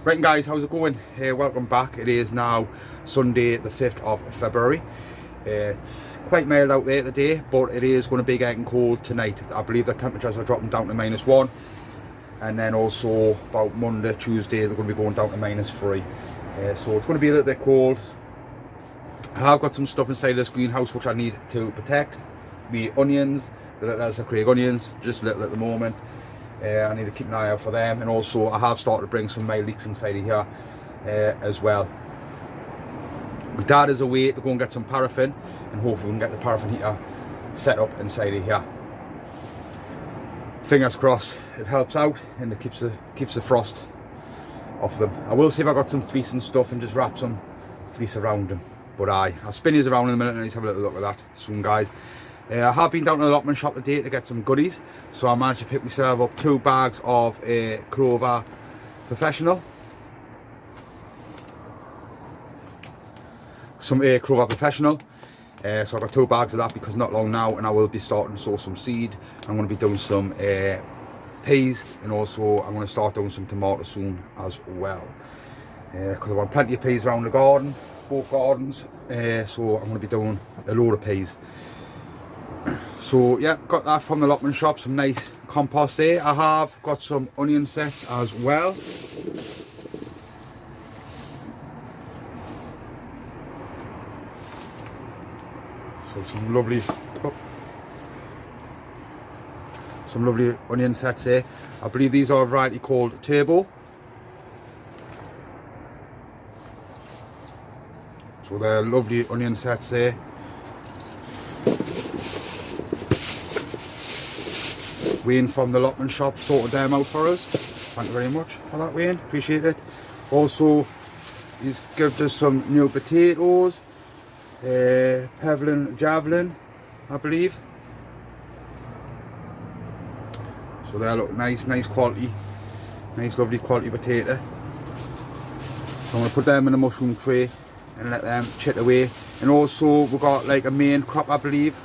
Right guys, how's it going? Welcome back. It is now Sunday the 5th of February. It's quite mild out there today, but it is going to be getting cold tonight. I believe the temperatures are dropping down to -1, and then also about Monday, Tuesday they're going to be going down to -3. So it's going to be a little bit cold. I have got some stuff inside this greenhouse which I need to protect. The onions, the little Elsa Craig onions, just little at the moment. I need to keep an eye out for them, and also I have started to bring some mild leeks inside of here as well. My dad is away to go and get some paraffin, and hopefully we can get the paraffin heater set up inside of here. Fingers crossed it helps out and it keeps the frost off them. I will see if I got some fleece and stuff and just wrap some fleece around them. But I'll spin these around in a minute and let's have a little look at that soon, guys. I have been down to the allotment shop today to get some goodies, so I managed to pick myself up 2 bags of Clover Professional. Some Clover Professional. So I've got 2 bags of that because not long now, and I will be starting to sow some seed. I'm going to be doing some peas, and also I'm going to start doing some tomatoes soon as well. Because I want plenty of peas around the garden, both gardens. So I'm going to be doing a load of peas. So yeah, got that from the allotment shop, some nice compost there. I have got some onion sets as well. So some lovely onion sets there. I believe these are a variety called Turbo. So they're lovely onion sets there. Wayne from the allotment shop sorted them out for us. Thank you very much for that, Wayne. Appreciate it. Also, he's given us some new potatoes. Pevlin Javelin, I believe. So they look nice quality. Nice, lovely quality potato. So I'm going to put them in a mushroom tray and let them chit away. And also, we've got like a main crop, I believe.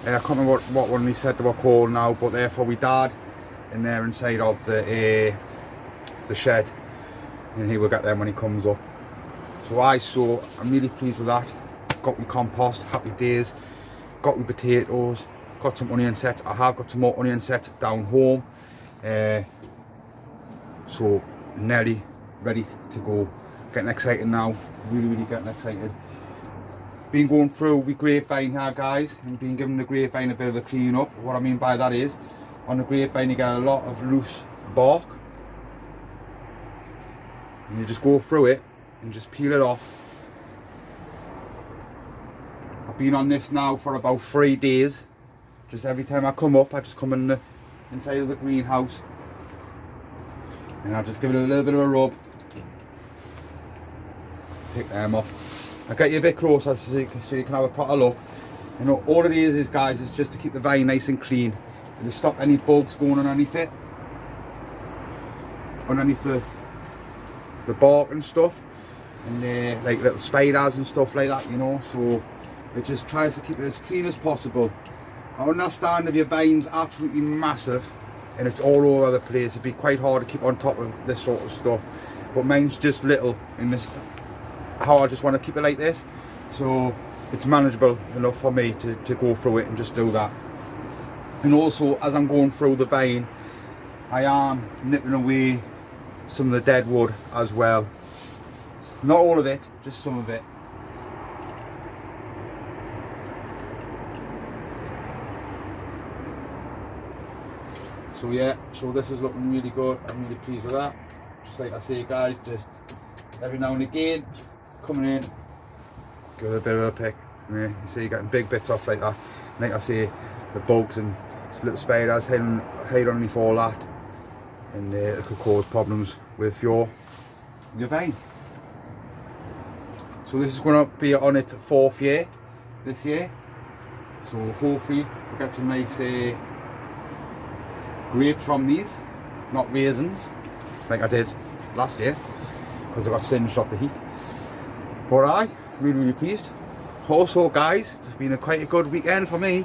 I can't remember what one he said they were called now, but they're for my dad in there inside of the shed, and he will get them when he comes up. So I'm really pleased with that. Got my compost, happy days. Got my potatoes, got some onion sets. I have got some more onion sets down home. So nearly ready to go. Getting excited now, really getting excited. Been going through the grapevine here, guys, and been giving the grapevine a bit of a clean up. What I mean by that is, on the grapevine you get a lot of loose bark, and you just go through it and just peel it off. I've been on this now for about 3 days. Just every time I come up, I just come in inside of the greenhouse and I just give it a little bit of a rub, pick them off. I'll get you a bit closer so you can have a proper look. You know, all it is guys, is just to keep the vine nice and clean and to stop any bugs going underneath it, underneath the bark and stuff, and like little spiders and stuff like that, you know. So it just tries to keep it as clean as possible. I understand if your vine's absolutely massive and it's all over the place, it'd be quite hard to keep on top of this sort of stuff, but mine's just little, and this is how I just want to keep it like this, so it's manageable enough for me to go through it and just do that. And also, as I'm going through the vine, I am nipping away some of the dead wood as well. Not all of it, just some of it. So yeah, so this is looking really good. I'm really pleased with that. Just like I say, guys, just every now and again coming in, give it a bit of a pick. Yeah, you see you're getting big bits off like that. Like I say, the bugs and little spiders hide underneath all that, and it could cause problems with your vine. So this is going to be on its 4th year this year, so hopefully we'll get some nice grapes from these, not raisins like I did last year because I got singed off the heat. But really pleased. Also, guys, it's been quite a good weekend for me.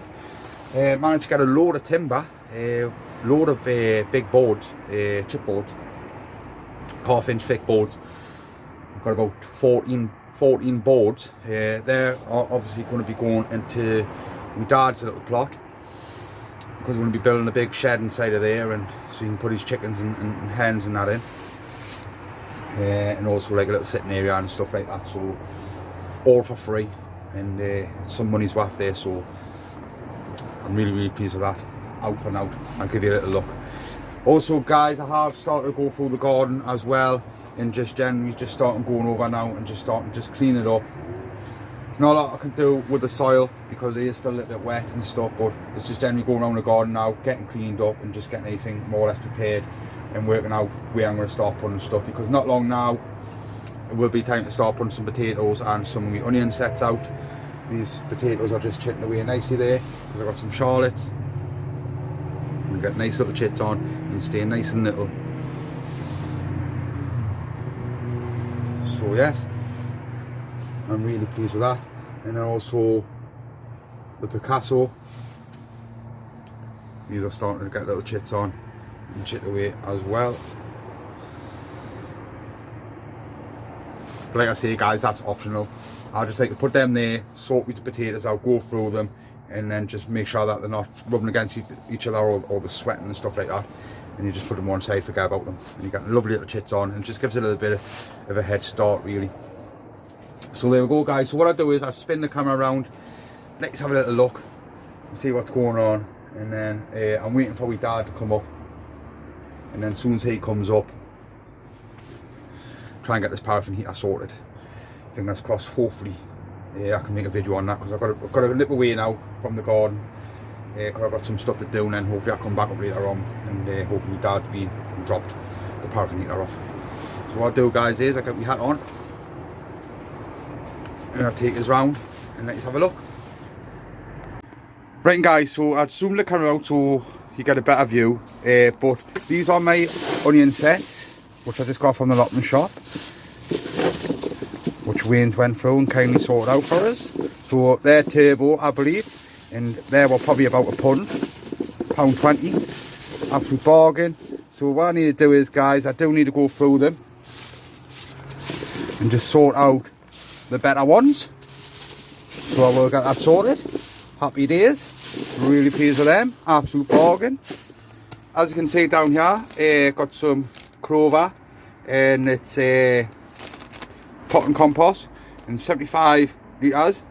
Managed to get a load of timber, load of big boards, chipboards, 1/2 inch thick boards. I've got about 14 boards. They're obviously going to be going into my dad's little plot, because we're going to be building a big shed inside of there, and so you can put his chickens and hens and that in. And also like a little sitting area and stuff like that, so all for free, and some money's worth there, so I'm really pleased with that. Out for now, I'll give you a little look. Also guys, I have started to go through the garden as well, and just generally just starting going over now and just starting to just clean it up. There's not a lot I can do with the soil because it is still a little bit wet and stuff, but it's just generally going around the garden now, getting cleaned up and just getting everything more or less prepared, and working out where I'm going to start putting stuff, because not long now it will be time to start putting some potatoes and some of my onion sets out. These potatoes are just chipping away nicely there because I've got some Charlottes. We get nice little chits on and stay nice and little. So yes, I'm really pleased with that. And then also the Picasso, these are starting to get little chits on and chit away as well. But like I say guys, that's optional. I just like to put them there, sort with the potatoes out, go through them, and then just make sure that they're not rubbing against each other, or the sweating and stuff like that. And you just put them one side, forget about them, and you get lovely little chits on, and it just gives it a little bit of a head start really. So there we go guys. So what I do is I spin the camera around, let's have a little look and see what's going on, and then I'm waiting for my dad to come up, and then as soon as he comes up, try and get this paraffin heater sorted. Fingers crossed, hopefully I can make a video on that, because I've got to nip away now from the garden, because I've got some stuff to do, and then hopefully I'll come back up later on, and hopefully Dad's been and dropped the paraffin heater off. So what I'll do guys is I'll get my hat on, and I'll take us round and let us have a look. Right guys, so I'd zoom the camera out so you get a better view, but these are my onion sets, which I just got from the Lotman shop, which Wayne's went through and kindly sorted out for us. So they're turbo, I believe, and they were probably about £1.20, absolute bargain. So what I need to do is guys, I do need to go through them and just sort out the better ones. So I will get that sorted. Happy days, really pleased with them, absolute bargain. As you can see down here, got some clover, and it's cotton compost in 75 litres.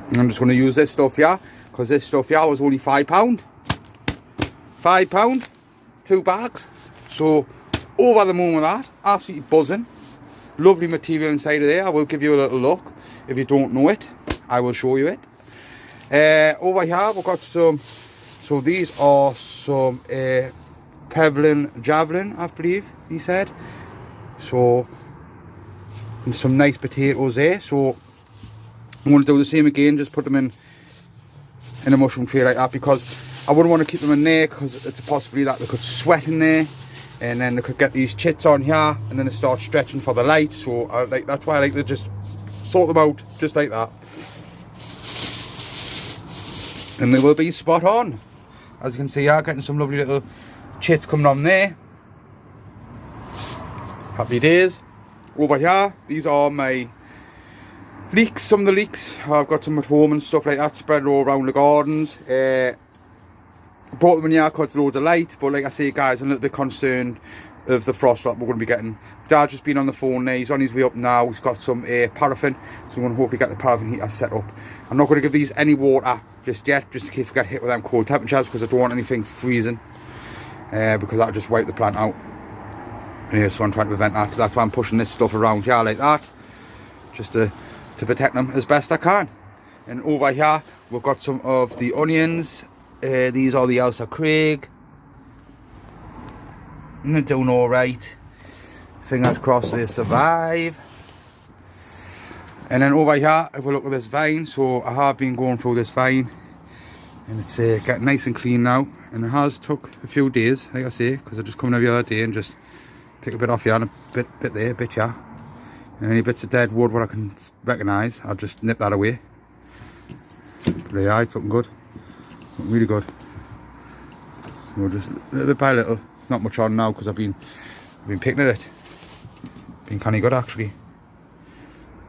And I'm just going to use this stuff here, because this stuff here was only £5. £5, 2 bags. So over the moon with that, absolutely buzzing. Lovely material inside of there. I will give you a little look. If you don't know it, I will show you it. Over here we've got some, so these are some Pevlin Javelin, I believe he said. So some nice potatoes there. So I'm going to do the same again, just put them in a mushroom tray like that, because I wouldn't want to keep them in there, because it's a possibility that they could sweat in there, and then they could get these chits on here, and then they start stretching for the light. So that's why I like to just sort them out just like that, and they will be spot on. As you can see here, getting some lovely little chits coming on there. Happy days. Over here, these are my leeks, some of the leeks. I've got some at home and stuff like that, spread all around the gardens. Brought them in here because loads of light, but like I say guys, I'm a little bit concerned of the frost that we're going to be getting. Dad's just been on the phone there, he's on his way up now, he's got some paraffin, so we're going to hopefully get the paraffin heater set up. I'm not going to give these any water just yet, just in case we get hit with them cold temperatures, because I don't want anything freezing, because that'll just wipe the plant out. So I'm trying to prevent that. That's why I'm pushing this stuff around here like that, just to protect them as best I can. And over here we've got some of the onions. These are the Elsa Craig, and they're doing all right. Fingers crossed they survive. And then over here, if we look at this vine, so I have been going through this vine, and it's getting nice and clean now. And it has took a few days, like I say, because I just come every other day and just pick a bit off here and a bit there, a bit here. And any bits of dead wood what I can recognise, I'll just nip that away. But yeah, it's looking good, looking really good. So just little bit by little. It's not much on now because I've been been picking at it. Been kind of good actually.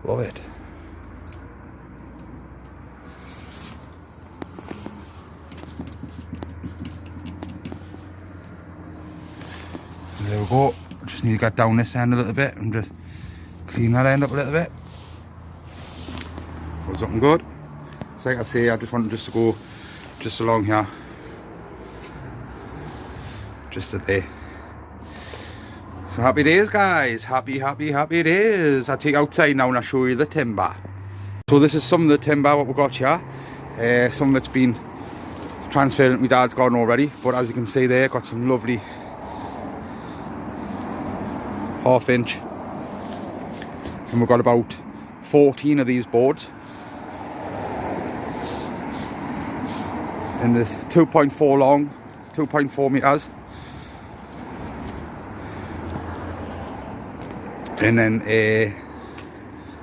Love it. There we go. Just need to get down this end a little bit and just clean that end up a little bit. Was looking good. So like I say, I just wanted just to go just along here. Just to there. So happy days guys, happy days. I'll take you outside now and I'll show you the timber. So this is some of the timber what we got here. Some that's been transferred into my dad's garden already, but as you can see there, got some lovely 1/2 inch. And we've got about 14 of these boards. And there's 2.4 long, 2.4 meters. And then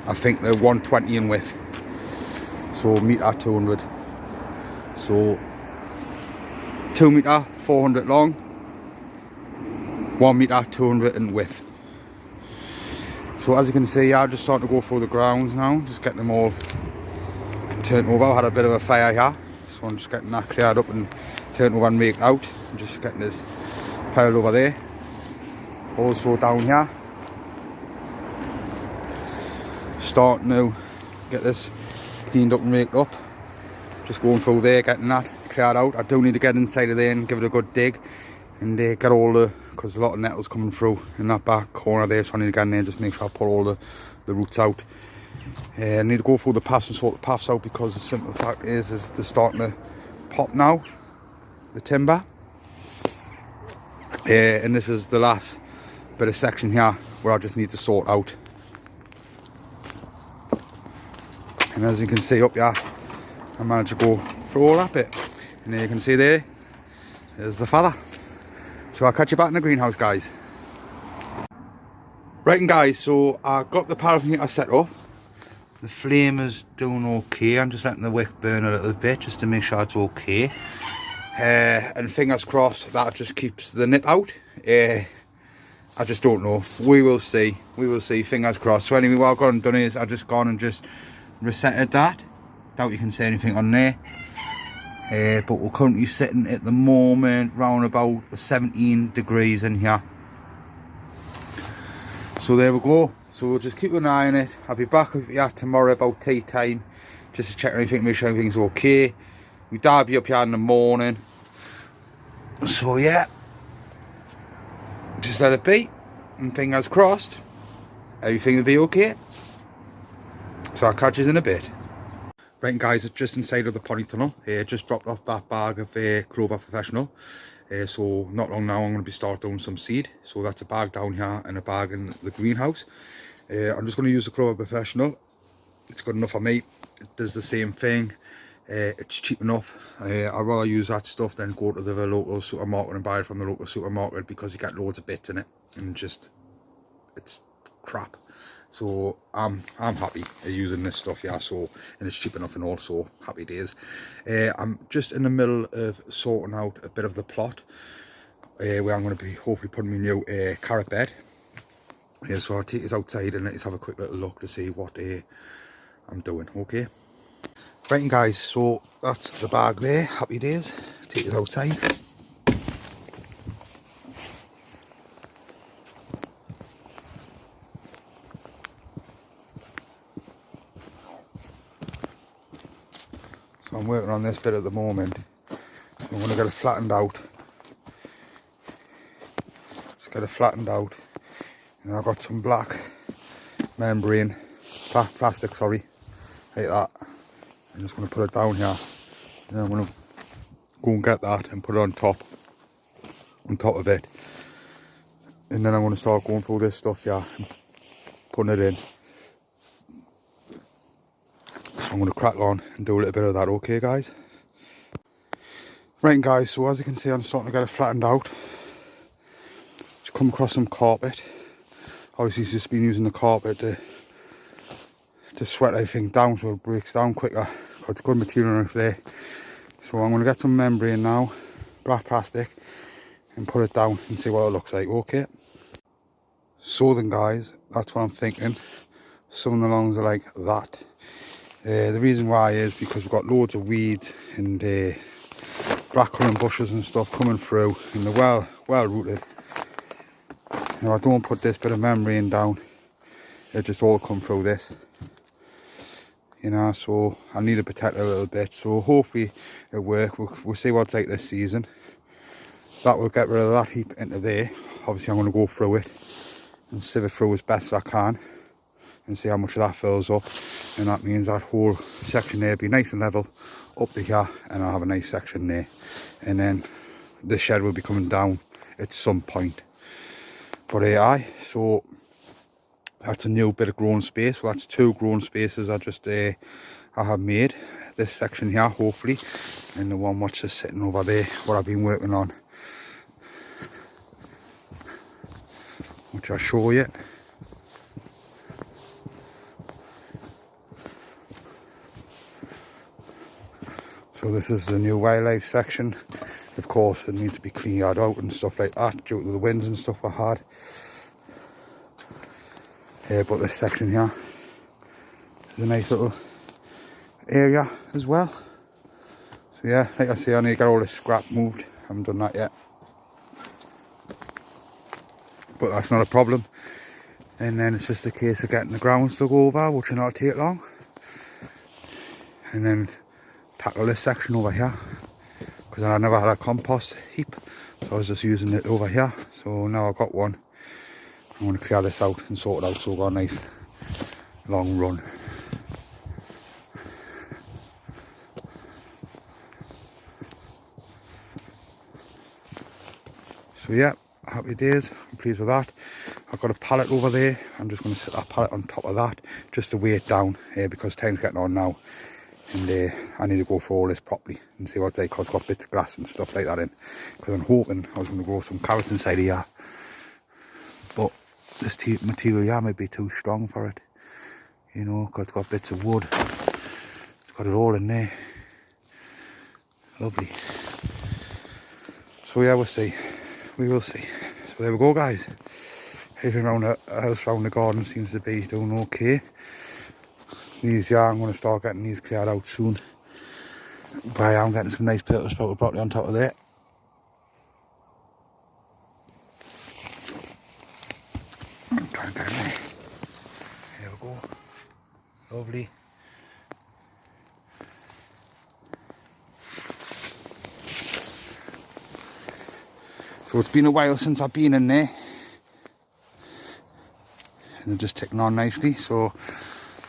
I think they're 120 in width, so meter 200, so 2 meter 400 long, 1 meter 200 in width. So as you can see, I'm just starting to go through the grounds now, just getting them all turned over. I had a bit of a fire here, so I'm just getting that cleared up and turned over and raked out, and just getting it piled over there. Also down here, starting to get this cleaned up and raked up. Just going through there, getting that cleared out. I do need to get inside of there and give it a good dig and get all the, because a lot of nettles coming through in that back corner there, so I need to get in there and just make sure I pull all the roots out. I need to go through the paths and sort the paths out, because the simple fact is they're starting to pop now, the timber. And this is the last bit of section here where I just need to sort out. And as you can see up here, I managed to go through all that bit. And there you can see there's the fella. So I'll catch you back in the greenhouse, guys. Right, and guys, so I got the paraffin heater set up. The flame is doing okay. I'm just letting the wick burn a little bit just to make sure it's okay. And fingers crossed that just keeps the nip out. I just don't know. We will see. We will see. Fingers crossed. So anyway, what I've gone and done is I've just gone and just resetted that. Doubt you can see anything on there. But we're currently sitting at the moment round about 17 degrees in here. So there we go. So we'll just keep an eye on it. I'll be back with you tomorrow about tea time, just to check anything, make sure everything's okay. We dad be up here in the morning. So yeah, just let it be, and fingers crossed everything will be okay. So I'll catch you in a bit. Right guys, it's just inside of the polytunnel. Just dropped off that bag of Clover Professional. So not long now I'm going to be start doing some seed. So that's a bag down here and a bag in the greenhouse. I'm just going to use the Clover Professional. It's good enough for me. It does the same thing. It's cheap enough. I'd rather use that stuff than go to the local supermarket and buy it from the local supermarket, because you get loads of bits in it and just it's crap. So I'm happy using this stuff, yeah. So, and it's cheap enough and also happy days. I'm just in the middle of sorting out a bit of the plot where I'm going to be hopefully putting my new carrot bed. So I'll take this outside and let's have a quick little look to see what I'm doing. Okay. Right, and guys, so that's the bag there. Happy days. Take this outside. So I'm working on this bit at the moment. I'm going to get it flattened out. Just get it flattened out. And I've got some black membrane, plastic, sorry, like that. I'm just going to put it down here. And I'm going to go and get that and put it on top of it. And then I'm going to start going through this stuff here and putting it in. So I'm going to crack on and do a little bit of that, okay guys? Right guys, so as you can see, I'm starting to get it flattened out. Just come across some carpet. Obviously it's just been using the carpet to sweat everything down so it breaks down quicker. It's good material enough there. So I'm going to get some membrane now, black plastic, and put it down and see what it looks like, okay? So then guys, that's what I'm thinking. Some of the lawns are like that. The reason why is because we've got loads of weeds and blackcurrant bushes and stuff coming through, and they're well rooted. Now I don't put this bit of membrane down, it just all come through this, you know, so I need to protect it a little bit. So hopefully it'll work. We'll see what it's like this season. That will get rid of that heap into there. Obviously I'm going to go through it and sieve it through as best as I can and see how much of that fills up, and that means that whole section there will be nice and level up to here, and I'll have a nice section there, and then the shed will be coming down at some point. But so that's a new bit of growing space. So that's 2 growing spaces I have made. This section here hopefully, and the one which is sitting over there, what I've been working on, which I'll show you. So this is the new wildlife section. Of course it needs to be cleared out and stuff like that due to the winds and stuff I had. But this section here is a nice little area as well. So yeah, like I say, I need to get all this scrap moved. I haven't done that yet, but that's not a problem. And then it's just a case of getting the grounds dug over, which will not take long, and then tackle this section over here, because I never had a compost heap, so I was just using it over here. So now I've got one, I'm going to clear this out and sort it out so we've got a nice long run. So yeah, happy days, I'm pleased with that. I've got a pallet over there, I'm just going to set that pallet on top of that just to weigh it down, because time's getting on now, and I need to go through all this properly and see what's like, because it's got bits of grass and stuff like that in, because I'm hoping I was going to grow some carrots inside here, but this material here might be too strong for it, you know, because it's got bits of wood, it's got it all in there. Lovely. So yeah, we'll see, we will see. So there we go guys, everything around the house, around the garden seems to be doing okay. These here, I'm going to start getting these cleared out soon, but I am getting some nice purple sprouted broccoli on top of there. I'm trying to get in there. There we go, lovely. So it's been a while since I've been in there, and they're just ticking on nicely, so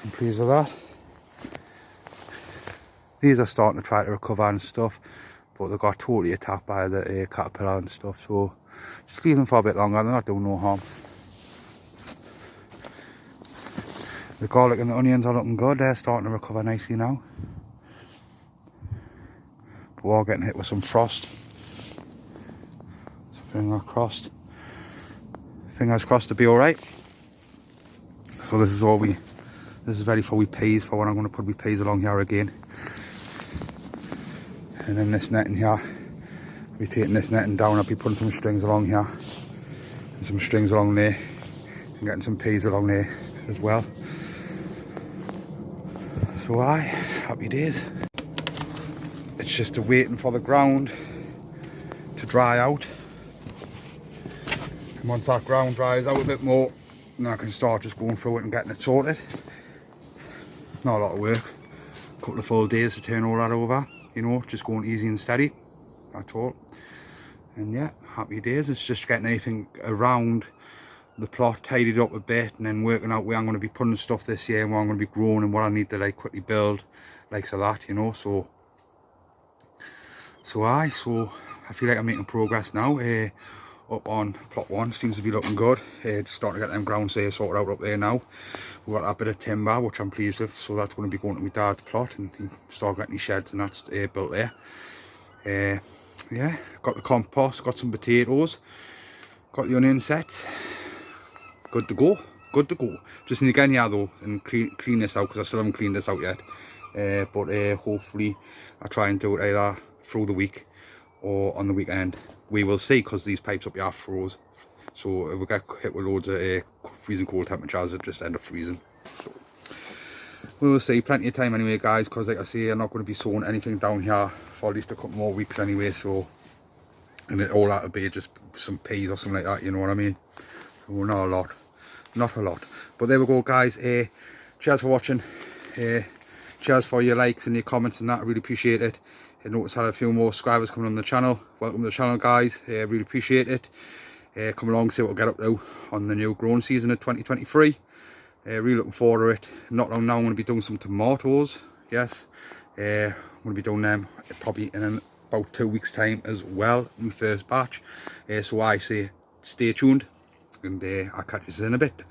I'm pleased with that. These are starting to try to recover and stuff, but they got totally attacked by the caterpillar and stuff, so just leave them for a bit longer, they're not doing no harm. The garlic and the onions are looking good, they're starting to recover nicely now. But we're all getting hit with some frost. So fingers crossed to be alright. So this is ready for wee peas, for when I'm going to put wee peas along here again. And then this netting here, I'll be taking this netting down, I'll be putting some strings along here, and some strings along there, and getting some peas along there as well. So happy days. It's just waiting for the ground to dry out. And once that ground dries out a bit more, then I can start just going through it and getting it sorted. Not a lot of work, a couple of full days to turn all that over, you know, just going easy and steady, that's all. And yeah, happy days. It's just getting anything around the plot tidied up a bit, and then working out where I'm going to be putting stuff this year and what I'm going to be growing and what I need to like quickly build, like so that, you know. So I feel like I'm making progress now. Up on plot 1 seems to be looking good. Just starting to get them grounds there sorted out up there now. We've got that bit of timber which I'm pleased with, so that's going to be going to my dad's plot, and he start getting his sheds and that's built there. Yeah, got the compost, got some potatoes, got the onion set, good to go. Just need to get in here though and clean this out, because I still haven't cleaned this out yet. But hopefully I'll try and do it either through the week or on the weekend. We will see, because these pipes up here froze, So if we get hit with loads of freezing cold temperatures, it just end up freezing. So we'll see. Plenty of time anyway, guys, because like I say, I'm not going to be sowing anything down here for at least a couple more weeks anyway. So, and all that'll be just some peas or something like that, you know what I mean? So not a lot, but there we go, guys. Cheers for watching. Cheers for your likes and your comments and that. I really appreciate it. I noticed I had a few more subscribers coming on the channel. Welcome to the channel, guys. Really appreciate it. Come along, see what we'll get up to on the new growing season of 2023. Really looking forward to it. Not long now, I'm going to be doing some tomatoes. Yes, I'm going to be doing them probably in about 2 weeks time as well, my first batch. So I say stay tuned, and I'll catch you in a bit.